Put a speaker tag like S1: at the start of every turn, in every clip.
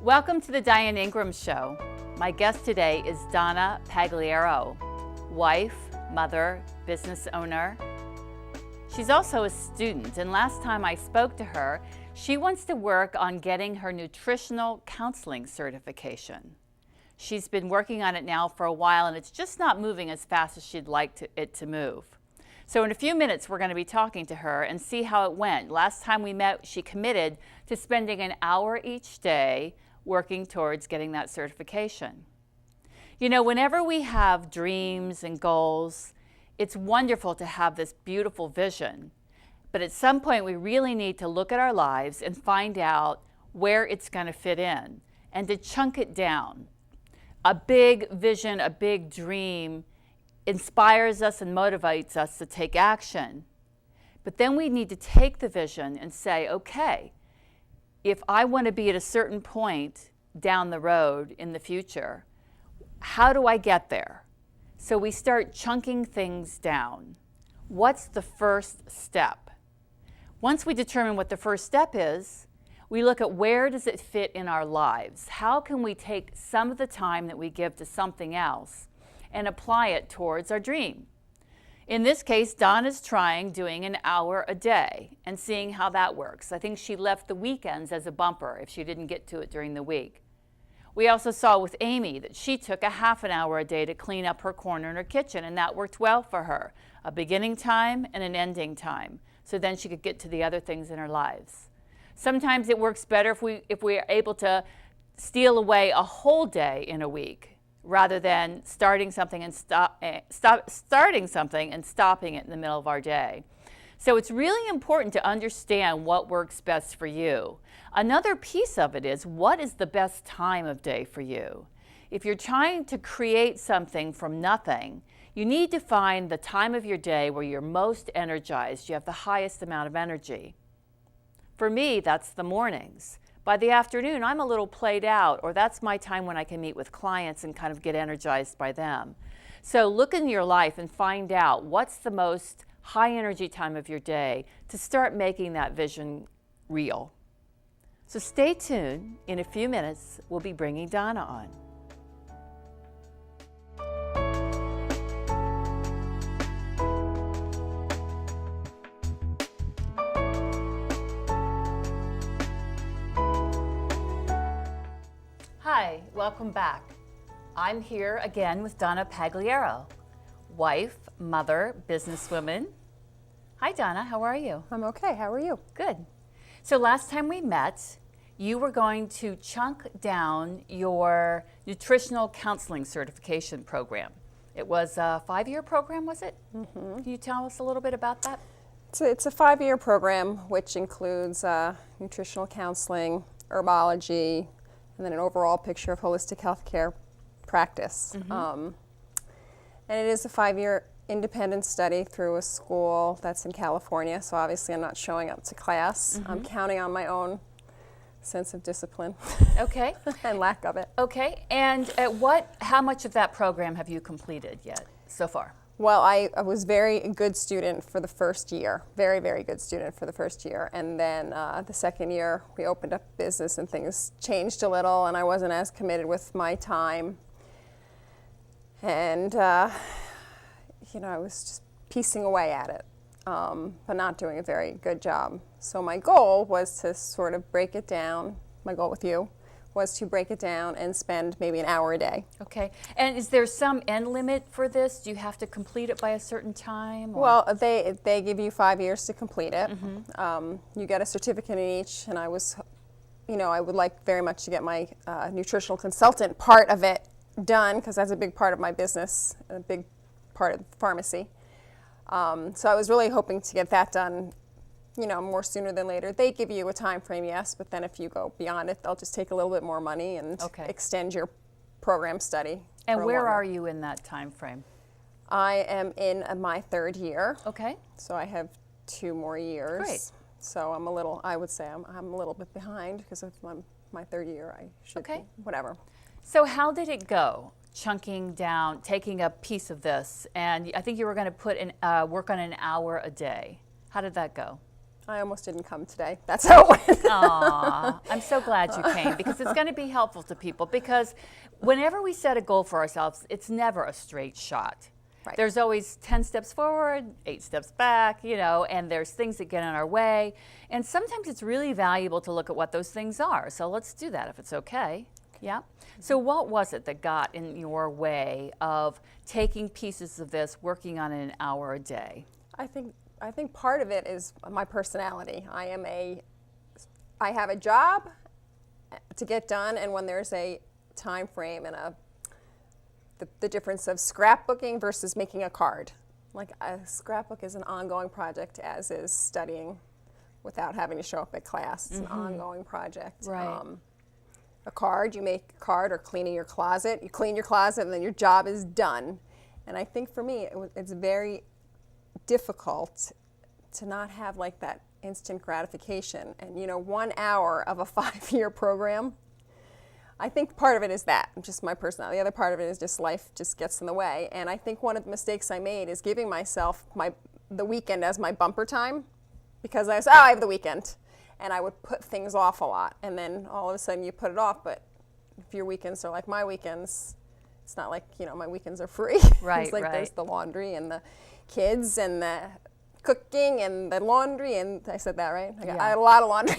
S1: Welcome to the Diane Ingram Show. My guest today is Donna Pagliaro, wife, mother, business owner. She's also a student, and last time I spoke to her, she wants to work on getting her nutritional counseling certification. She's been working on it now for a while, and it's just not moving as fast as she'd like it to move. So in a few minutes, we're going to be talking to her and see how it went. Last time we met, she committed to spending an hour each day working towards getting that certification. You know, whenever we have dreams and goals, it's wonderful to have this beautiful vision. But at some point, we really need to look at our lives and find out where it's going to fit in and to chunk it down. A big vision, a big dream inspires us and motivates us to take action. But then we need to take the vision and say, okay, if I want to be at a certain point down the road in the future, how do I get there? So we start chunking things down. What's the first step? Once we determine what the first step is, we look at where does it fit in our lives? How can we take some of the time that we give to something else and apply it towards our dream? In this case, Donna's trying doing an hour a day and seeing how that works. I think she left the weekends as a bumper if she didn't get to it during the week. We also saw with Amy that she took a half an hour a day to clean up her corner in her kitchen, and that worked well for her. A beginning time and an ending time. So then she could get to the other things in her lives. Sometimes it works better if we are able to steal away a whole day in a week, rather than starting something and stopping it in the middle of our day. So it's really important to understand what works best for you. Another piece of it is, what is the best time of day for you? If you're trying to create something from nothing, you need to find the time of your day where you're most energized, you have the highest amount of energy. For me, that's the mornings. By the afternoon, I'm a little played out, or that's my time when I can meet with clients and kind of get energized by them. So look in your life and find out what's the most high energy time of your day to start making that vision real. So stay tuned. In a few minutes, we'll be bringing Donna on. Hi, welcome back. I'm here again with Donna Pagliaro, wife, mother, businesswoman. Hi Donna, how are you?
S2: I'm okay, how are you?
S1: Good. So last time we met, you were going to chunk down your nutritional counseling certification program. It was a 5-year program, was it? Mm-hmm. Can you tell us a little bit about that?
S2: It's a 5-year program which includes nutritional counseling, herbology, and then an overall picture of holistic healthcare practice. Mm-hmm. And it is a 5-year independent study through a school that's in California, so obviously I'm not showing up to class. Mm-hmm. I'm counting on my own sense of discipline.
S1: Okay.
S2: And lack of it.
S1: Okay, and how much of that program have you completed yet so far?
S2: Well, I was very good student for the first year, very, very good student for the first year. And then the second year, we opened up business and things changed a little, and I wasn't as committed with my time. And, I was just piecing away at it, but not doing a very good job. So my goal was to sort of break it down. My goal with you was to break it down and spend maybe an hour a day.
S1: Okay. And is there some end limit for this? Do you have to complete it by a certain time? Or?
S2: Well, they give you 5 years to complete it. Mm-hmm. You get a certificate in each, and I would like very much to get my nutritional consultant part of it done, because that's a big part of my business, a big part of the pharmacy. So I was really hoping to get that done more sooner than later. They give you a time frame, yes, but then if you go beyond it, they'll just take a little bit more money and extend your program study.
S1: And where are you in that time frame?
S2: I am in my 3rd year.
S1: Okay.
S2: So I have 2 more years.
S1: Great.
S2: So I would say I'm a little bit behind because of my 3rd year. I should be, whatever.
S1: So how did it go? Chunking down, taking a piece of this, and I think you were going to put in work on an hour a day. How did that go?
S2: I almost didn't come today. That's how it went.
S1: Aw, I'm so glad you came because it's going to be helpful to people, because whenever we set a goal for ourselves, it's never a straight shot.
S2: Right.
S1: There's always 10 steps forward, 8 steps back, and there's things that get in our way. And sometimes it's really valuable to look at what those things are. So let's do that if it's okay. Yeah. So what was it that got in your way of taking pieces of this, working on it an hour a day?
S2: I think part of it is my personality. I have a job to get done, and when there's a time frame and the difference of scrapbooking versus making a card. Like a scrapbook is an ongoing project, as is studying without having to show up at class. It's an ongoing project.
S1: Right.
S2: A card, you make a card, or cleaning your closet. You clean your closet, and then your job is done. And I think for me, it's very difficult to not have like that instant gratification. And 1 hour of a 5-year program, I think part of it is that, just my personality. The other part of it is just life just gets in the way. And I think one of the mistakes I made is giving myself the weekend as my bumper time, because I have the weekend. And I would put things off a lot, and then all of a sudden you put it off. But if your weekends are like my weekends, it's not like my weekends are free.
S1: Right,
S2: it's like
S1: right.
S2: There's the laundry and the kids and the cooking and the laundry, and I said that right? I had a lot of laundry.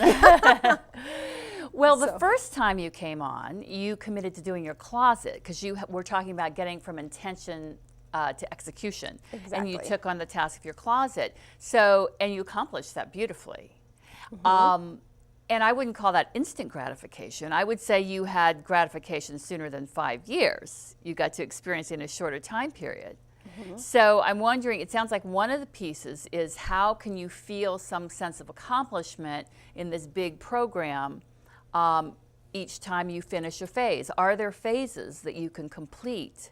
S1: Well, the first time you came on, you committed to doing your closet, because you were talking about getting from intention to execution.
S2: Exactly.
S1: And you took on the task of your closet. And you accomplished that beautifully. And I wouldn't call that instant gratification. I would say you had gratification sooner than 5 years. You got to experience it in a shorter time period. So I'm wondering, it sounds like one of the pieces is how can you feel some sense of accomplishment in this big program each time you finish a phase? Are there phases that you can complete?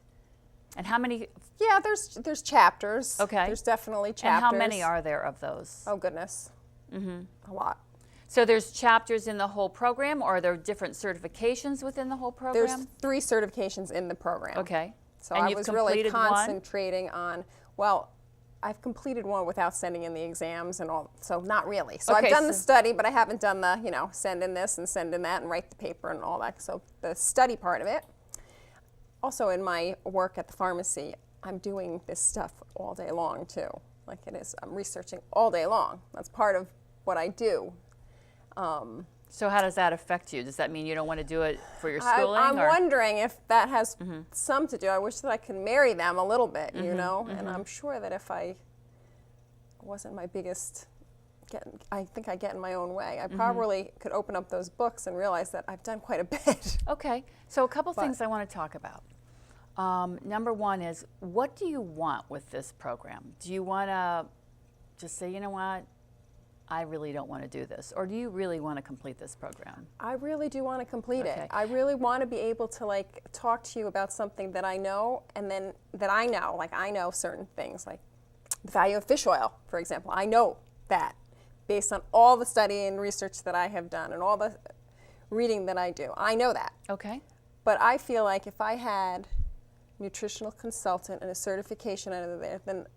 S1: And how many?
S2: Yeah, there's chapters.
S1: Okay.
S2: There's definitely chapters.
S1: And how many are there of those?
S2: Oh, goodness. A lot.
S1: So there's chapters in the whole program, or are there different certifications within the whole program?
S2: There's 3 certifications in the program.
S1: Okay.
S2: So
S1: And
S2: I
S1: you've
S2: was really
S1: completed one?
S2: concentrating on, I've completed one without sending in the exams and all, so not really. So
S1: Okay,
S2: I've done the
S1: so-
S2: study, but I haven't done the, send in this and send in that and write the paper and all that. So the study part of it. Also in my work at the pharmacy, I'm doing this stuff all day long too. Like it is, I'm researching all day long. That's part of what I do.
S1: So how does that affect you? Does that mean you don't want to do it for your schooling?
S2: I'm
S1: or?
S2: wondering if that has some to do. I wish that I could marry them a little bit, and I'm sure that if I wasn't my biggest, I think I get in my own way. I probably could open up those books and realize that I've done quite a bit.
S1: Okay, so a couple things I want to talk about. Number one is, what do you want with this program? Do you want to just say, you know what, I really don't want to do this? Or do you really want to complete this program?
S2: I really do want to complete
S1: Okay.
S2: it. I really want to be able to talk to you about something that I know, and then that I know. Like I know certain things, like the value of fish oil, for example. I know that based on all the study and research that I have done and all the reading that I do. I know that.
S1: Okay.
S2: But I feel like if I had nutritional consultant and a certification under there, then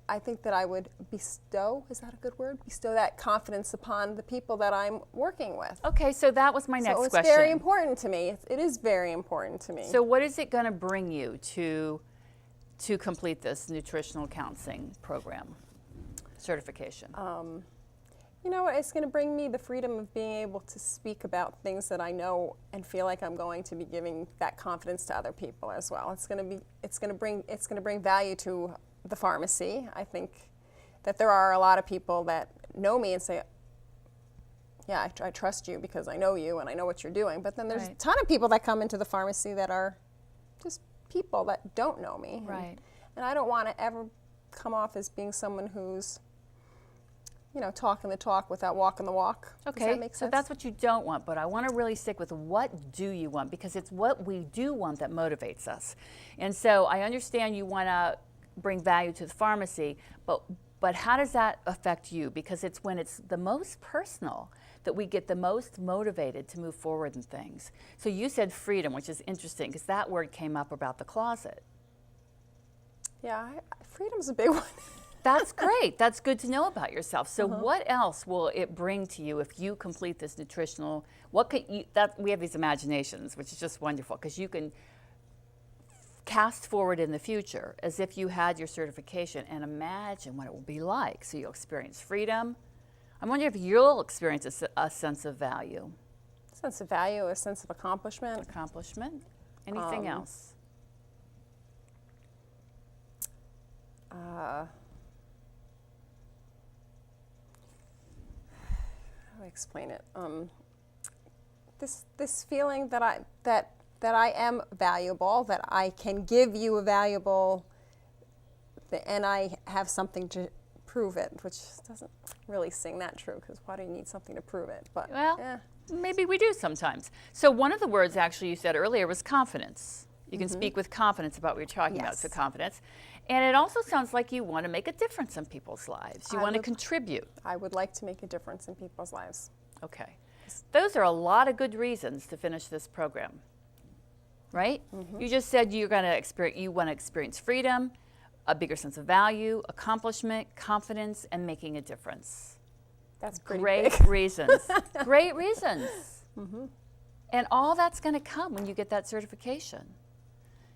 S2: I think that I would bestow, is that a good word? Bestow that confidence upon the people that I'm working with.
S1: Okay, so that was my next
S2: So it's
S1: question.
S2: very important to me. It is very important to me.
S1: So what is it going to bring you to complete this nutritional counseling program certification?
S2: You know what? It's going to bring me the freedom of being able to speak about things that I know and feel like I'm going to be giving that confidence to other people as well. It's going to bring value to the pharmacy. I think that there are a lot of people that know me and say, yeah, I trust you because I know you and I know what you're doing. But then there's a ton of people that come into the pharmacy that are just people that don't know me.
S1: Right.
S2: And I don't want to ever come off as being someone who's, talking the talk without walking the walk.
S1: Okay,
S2: Does that make sense?
S1: so that's what you don't want, but I want to really stick with what do you want, because it's what we do want that motivates us. And so I understand you want to bring value to the pharmacy, but how does that affect you? Because it's when it's the most personal that we get the most motivated to move forward in things. So you said freedom, which is interesting because that word came up about the closet.
S2: Yeah, freedom's a big one.
S1: That's great. That's good to know about yourself. So what else will it bring to you if you complete this nutritional, what could you, that we have these imaginations, which is just wonderful because you can cast forward in the future as if you had your certification and imagine what it will be like. So you'll experience freedom. I wonder if you'll experience a sense of value.
S2: Sense of value, a sense of accomplishment.
S1: Accomplishment. Anything else?
S2: How do I explain it? This feeling that I am valuable, that I can give you a valuable, and I have something to prove it, which doesn't really sing that true, because why do you need something to prove it? But
S1: well, maybe we do sometimes. So one of the words actually you said earlier was confidence. You can speak with confidence about what you're talking about, so confidence. And it also sounds like you want to make a difference in people's lives. You want to contribute.
S2: I would like to make a difference in people's lives.
S1: Okay. Those are a lot of good reasons to finish this program, right? You just said you want to experience freedom, a bigger sense of value, accomplishment, confidence, and making a difference.
S2: That's pretty
S1: great
S2: big.
S1: reasons. Great reasons. And all that's going to come when you get that certification.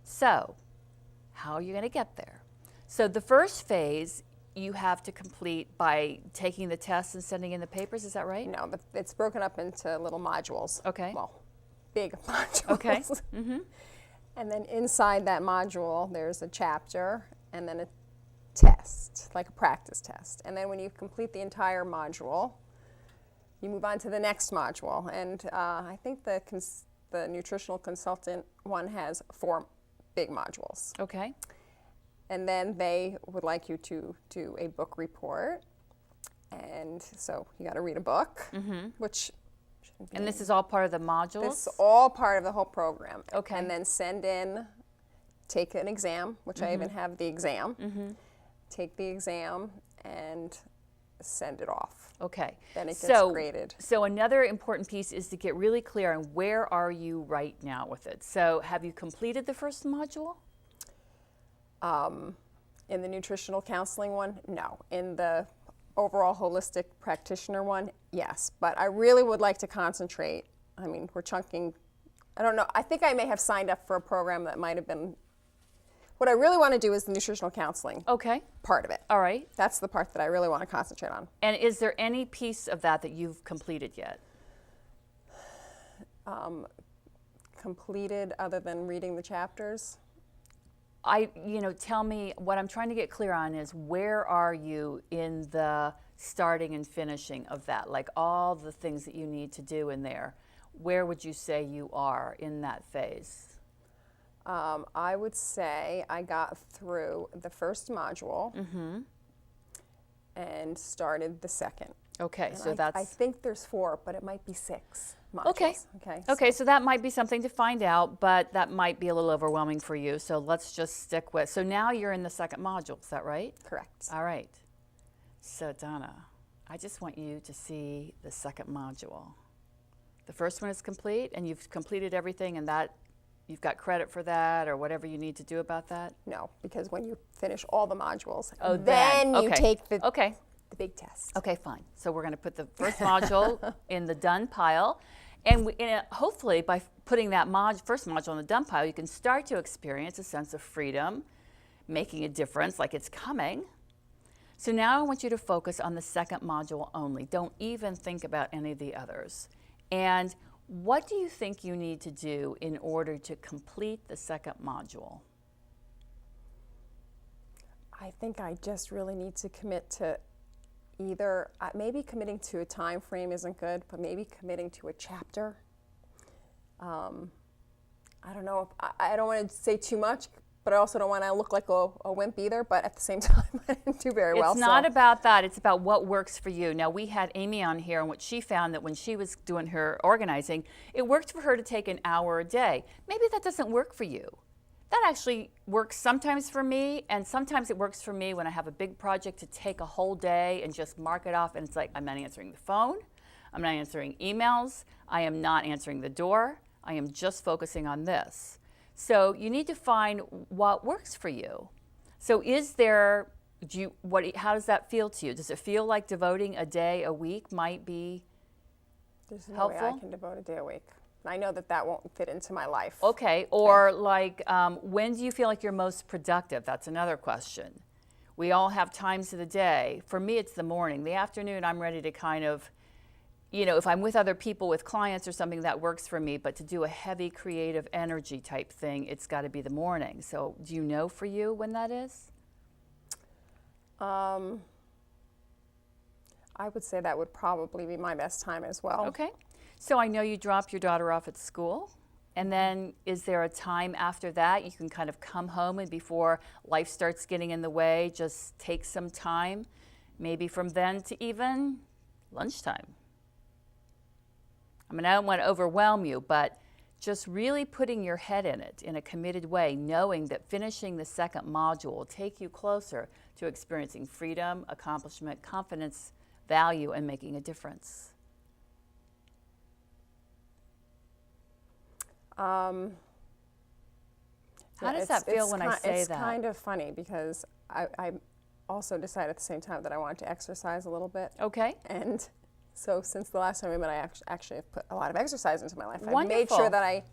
S1: So, how are you going to get there? So the first phase you have to complete by taking the tests and sending in the papers, is that right?
S2: No, it's broken up into little modules.
S1: Okay.
S2: Well, big modules.
S1: Okay.
S2: And then inside that module, there's a chapter and then a test, like a practice test. And then when you complete the entire module, you move on to the next module. And I think the nutritional consultant one has 4 big modules.
S1: Okay.
S2: And then they would like you to do a book report. And so you got to read a book, which shouldn't be.
S1: And this is all part of the modules?
S2: This is all part of the whole program.
S1: Okay.
S2: And then take an exam, which I even have the exam. Take the exam and send it off.
S1: Okay.
S2: Then it gets graded.
S1: So another important piece is to get really clear on where are you right now with it. So have you completed the first module?
S2: In the nutritional counseling one, no. In the overall holistic practitioner one, yes. But I really would like to concentrate. I mean, we're chunking, I don't know. I think I may have signed up for a program that might have been, what I really want to do is the nutritional counseling part of it.
S1: All right.
S2: That's the part that I really want to concentrate on.
S1: And is there any piece of that you've completed yet?
S2: Completed other than reading the chapters?
S1: Tell me, what I'm trying to get clear on is where are you in the starting and finishing of that? Like all the things that you need to do in there. Where would you say you are in that phase?
S2: I would say I got through the first module and started the second.
S1: Okay,
S2: And
S1: so
S2: I think there's 4, but it might be 6 modules.
S1: Okay. Okay, so that might be something to find out, but that might be a little overwhelming for you. So let's just stick with. So now you're in the second module, is that right?
S2: Correct.
S1: All right. So Donna, I just want you to see the second module. The first one is complete, and you've completed everything, and that you've got credit for that, or whatever you need to do about that.
S2: No, because when you finish all the modules,
S1: then
S2: you take the big test.
S1: Okay, fine. So we're going to put the first module in the done pile. And hopefully by putting that first module in the done pile, you can start to experience a sense of freedom, making a difference, like it's coming. So now I want you to focus on the second module only. Don't even think about any of the others. And what do you think you need to do in order to complete the second module?
S2: I think I just really need to commit to either, maybe committing to a time frame isn't good, but maybe committing to a chapter. I don't know, I don't want to say too much, but I also don't want to look like a wimp either, but at the same time, I didn't do very well.
S1: It's not about that, it's about what works for you. Now, we had Amy on here, and what she found that when she was doing her organizing, it worked for her to take an hour a day. Maybe that doesn't work for you. That actually works sometimes for me, and sometimes it works for me when I have a big project to take a whole day and just mark it off, and it's like I'm not answering the phone, I'm not answering emails. I am not answering the door. I am just focusing on this. So you need to find what works for you. So how does that feel to you? Does it feel like devoting a day a week might be
S2: There's no
S1: helpful?
S2: way I can devote a day a week. I know that won't fit into my life.
S1: Okay, or like, when do you feel like you're most productive? That's another question. We all have times of the day. For me, it's the morning. The afternoon, I'm ready to kind of, if I'm with other people, with clients or something, that works for me. But to do a heavy creative energy type thing, it's got to be the morning. So do you know for you when that is?
S2: I would say that would probably be my best time as well.
S1: Okay. So I know you drop your daughter off at school. And then is there a time after that you can kind of come home, and before life starts getting in the way, just take some time, maybe from then to even lunchtime? I mean, I don't want to overwhelm you, but just really putting your head in it in a committed way, knowing that finishing the second module will take you closer to experiencing freedom, accomplishment, confidence, value, and making a difference. How does that feel when I say that?
S2: It's kind of funny because I also decided at the same time that I wanted to exercise a little bit.
S1: Okay.
S2: And so since the last time we met, I actually have put a lot of exercise into my life.
S1: Wonderful.
S2: I made sure that I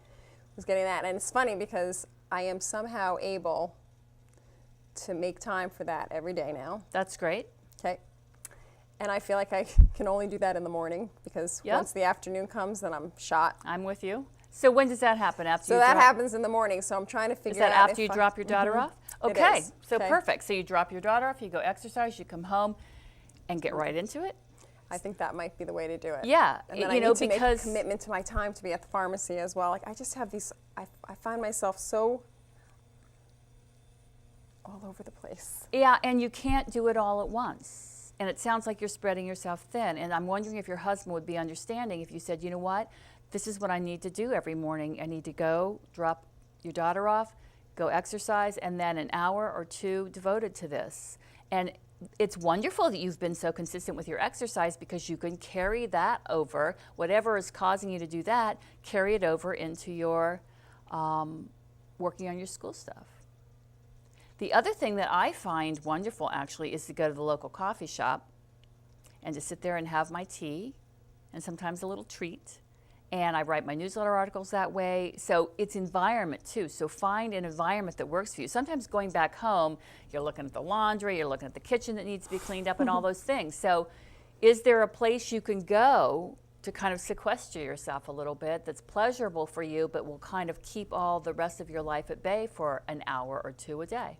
S2: was getting that. And it's funny because I am somehow able to make time for that every day now.
S1: That's great.
S2: Okay. And I feel like I can only do that in the morning because once the afternoon comes, then I'm shot.
S1: I'm with you. So when does that happen?
S2: So that happens in the morning. So I'm trying to figure out.
S1: Is that after you drop your daughter off? Okay.
S2: It is.
S1: So perfect. So you drop your daughter off, you go exercise, you come home, and get right into it.
S2: I think that might be the way to do it.
S1: Yeah.
S2: And then I need to make a commitment to my time to be at the pharmacy as well. Like I just have these. I find myself so all over the place.
S1: Yeah, and you can't do it all at once. And it sounds like you're spreading yourself thin. And I'm wondering if your husband would be understanding if you said, you know what, this is what I need to do every morning. I need to go drop your daughter off, go exercise, and then an hour or two devoted to this. And it's wonderful that you've been so consistent with your exercise because you can carry that over, whatever is causing you to do that, carry it over into your working on your school stuff. The other thing that I find wonderful actually is to go to the local coffee shop and to sit there and have my tea and sometimes a little treat. And I write my newsletter articles that way. So it's environment too. So find an environment that works for you. Sometimes going back home, you're looking at the laundry, you're looking at the kitchen that needs to be cleaned up and all those things. So is there a place you can go to kind of sequester yourself a little bit that's pleasurable for you, but will kind of keep all the rest of your life at bay for an hour or two a day?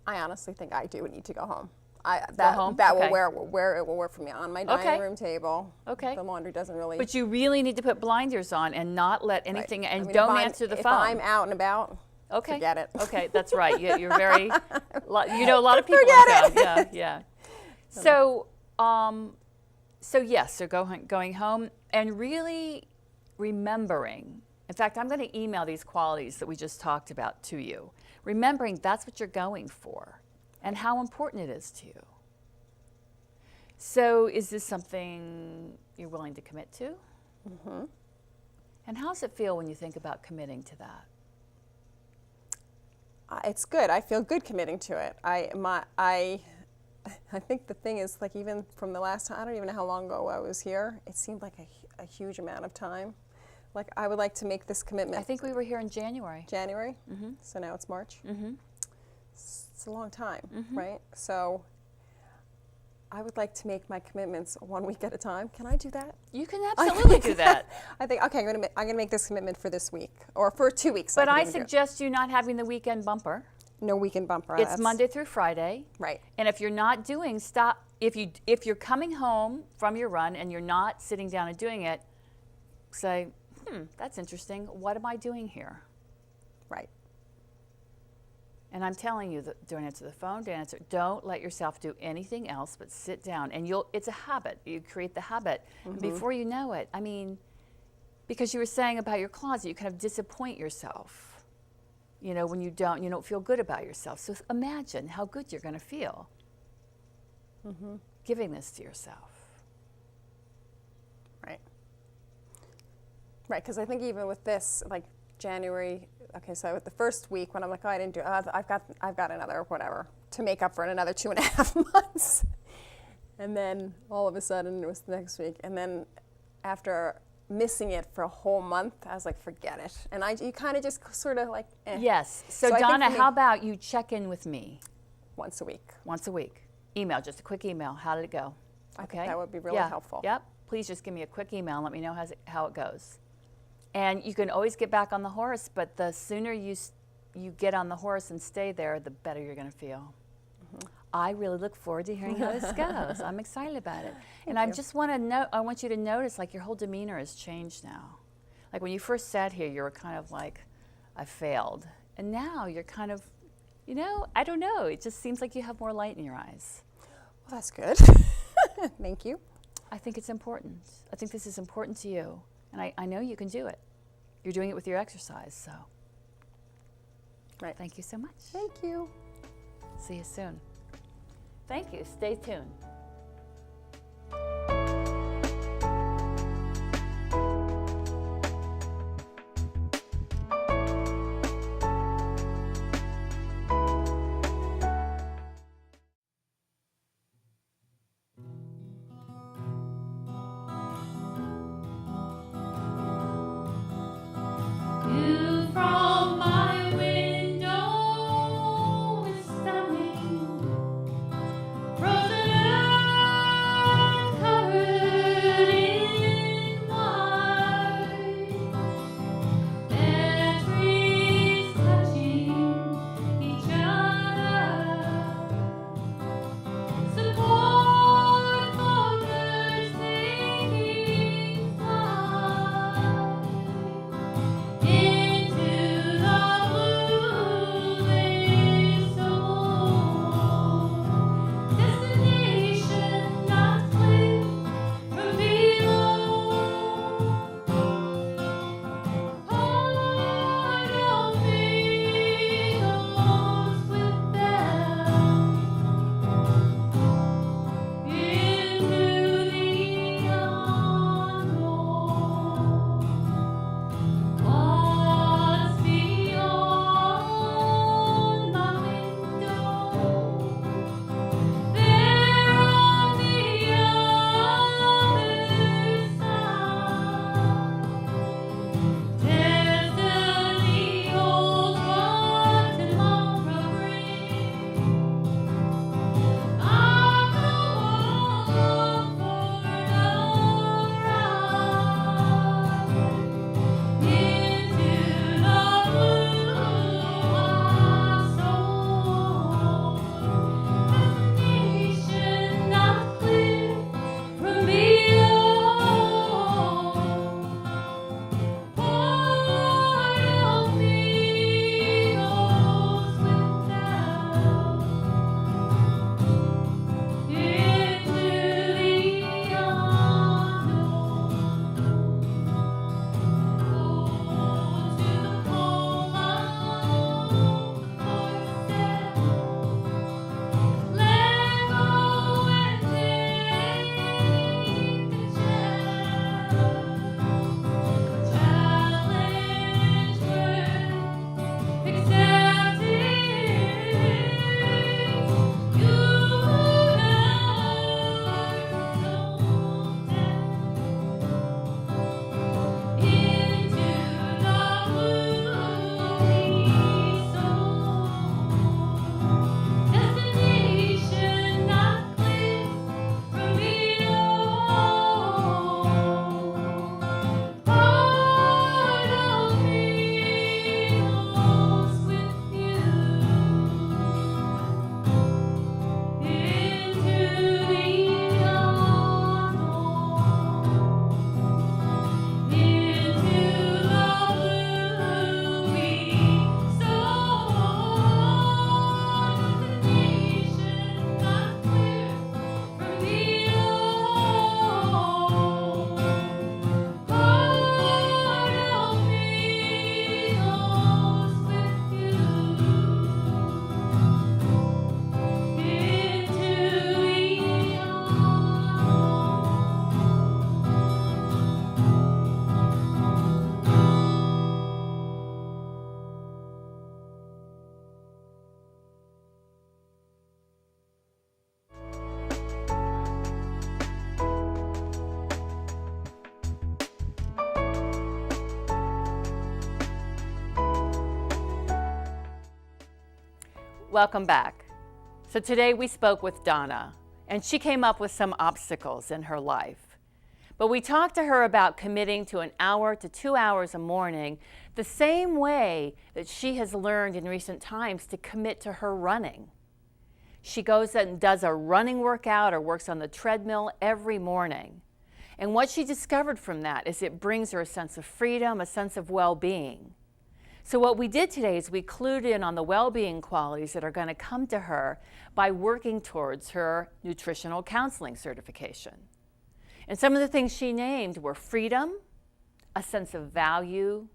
S2: I honestly think I do need to go home. Where it will work for me on my dining room table.
S1: Okay.
S2: The laundry doesn't really.
S1: But you really need to put blinders on and not let anything, and don't answer the phone.
S2: If I'm out and about, forget it.
S1: Okay, that's right. You're very, a lot of people
S2: forget it.
S1: Yeah. So yes, so going home and really remembering. In fact, I'm going to email these qualities that we just talked about to you. Remembering that's what you're going for and how important it is to you. So is this something you're willing to commit to?
S2: Mm-hmm.
S1: And how does it feel when you think about committing to that?
S2: It's good. I feel good committing to it. I think the thing is, like, even from the last time, I don't even know how long ago I was here, it seemed like a huge amount of time. Like, I would like to make this commitment.
S1: I think we were here in January.
S2: January? Mm-hmm. So now it's March?
S1: Mm-hmm.
S2: It's a long time, right? So I would like to make my commitments 1 week at a time. Can I do that?
S1: You can absolutely do that.
S2: I think, okay, I'm gonna make this commitment for this week or for 2 weeks.
S1: But I suggest you not having the weekend bumper.
S2: No weekend bumper.
S1: It's Monday through Friday.
S2: Right.
S1: And if you're not doing, stop. If you're coming home from your run and you're not sitting down and doing it, say, that's interesting. What am I doing here?
S2: Right.
S1: And I'm telling you, don't answer the phone, don't let yourself do anything else but sit down. And it's a habit. You create the habit. And before you know it, I mean, because you were saying about your closet, you kind of disappoint yourself, when you don't feel good about yourself. So imagine how good you're going to feel giving this to yourself.
S2: Right, because I think even with this, like January, okay, so with the first week when I'm like, oh, I didn't do, I've got another whatever to make up for in another 2.5 months. And then all of a sudden it was the next week. And then after missing it for a whole month, I was like, forget it. And you kind of just sort of like, eh.
S1: Yes. So
S2: I think
S1: Donna,
S2: for me-
S1: how about you check in with me
S2: Once a week.
S1: once a week? Email, just a quick email. How did it go?
S2: I think that would be really
S1: Yeah.
S2: helpful.
S1: Yep. Please just give me a quick email and let me know how it goes. And you can always get back on the horse, but the sooner you get on the horse and stay there, the better you're going to feel. I really look forward to hearing how this goes. I'm excited about it. And I just want to know, I want you to notice, like, your whole demeanor has changed now. Like when you first sat here, you were kind of like, I failed. And now you're kind of, you know, I don't know. It just seems like you have more light in your eyes.
S2: Well, that's good. Thank you.
S1: I think it's important. I think this is important to you. And I know you can do it. You're doing it with your exercise, so.
S2: Right.
S1: Thank you so much.
S2: Thank you.
S1: See you soon. Thank you. Stay tuned.
S3: View from my window is stunning. Frozen earth covered in white. Their trees touching each other. Support for birds taking flight. In
S1: Welcome back. So today we spoke with Donna, and she came up with some obstacles in her life. But we talked to her about committing to 1 hour to 2 hours a morning, the same way that she has learned in recent times to commit to her running. She goes and does a running workout or works on the treadmill every morning. And what she discovered from that is it brings her a sense of freedom, a sense of well-being. So what we did today is we clued in on the well-being qualities that are going to come to her by working towards her nutritional counseling certification. And some of the things she named were freedom, a sense of value,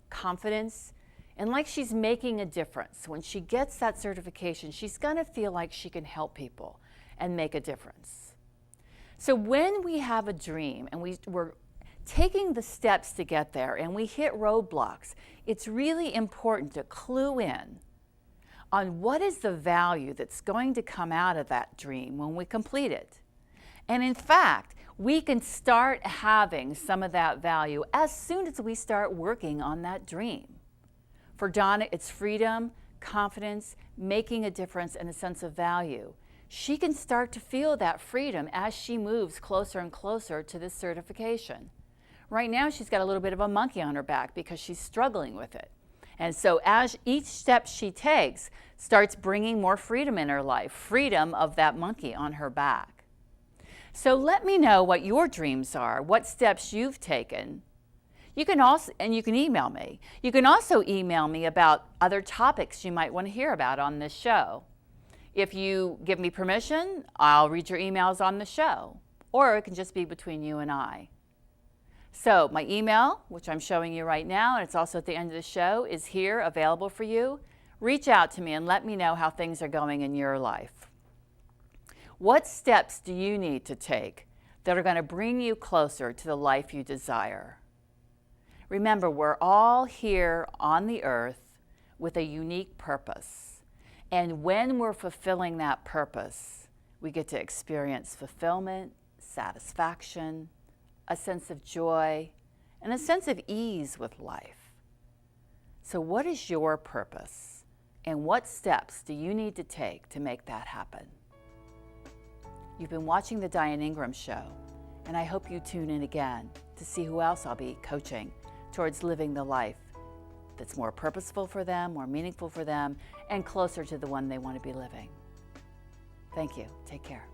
S1: confidence, and like she's making a difference. When she gets that certification, she's going to feel like she can help people and make a difference. So when we have a dream and we're taking the steps to get there and we hit roadblocks, it's really important to clue in on what is the value that's going to come out of that dream when we complete it. And in fact, we can start having some of that value as soon as we start working on that dream. For Donna, it's freedom, confidence, making a difference, and a sense of value. She can start to feel that freedom as she moves closer and closer to this certification. Right now, she's got a little bit of a monkey on her back because she's struggling with it. And so as each step she takes starts bringing more freedom in her life, freedom of that monkey on her back. So let me know what your dreams are, what steps you've taken. You can also, and you can email me. You can also email me about other topics you might want to hear about on this show. If you give me permission, I'll read your emails on the show, or it can just be between you and I. So my email, which I'm showing you right now, and it's also at the end of the show, is here available for you. Reach out to me and let me know how things are going in your life. What steps do you need to take that are going to bring you closer to the life you desire? Remember, we're all here on the earth with a unique purpose. And when we're fulfilling that purpose, we get to experience fulfillment, satisfaction, a sense of joy, and a sense of ease with life. So what is your purpose? And what steps do you need to take to make that happen? You've been watching The Diane Ingram Show, and I hope you tune in again to see who else I'll be coaching towards living the life that's more purposeful for them, more meaningful for them, and closer to the one they want to be living. Thank you. Take care.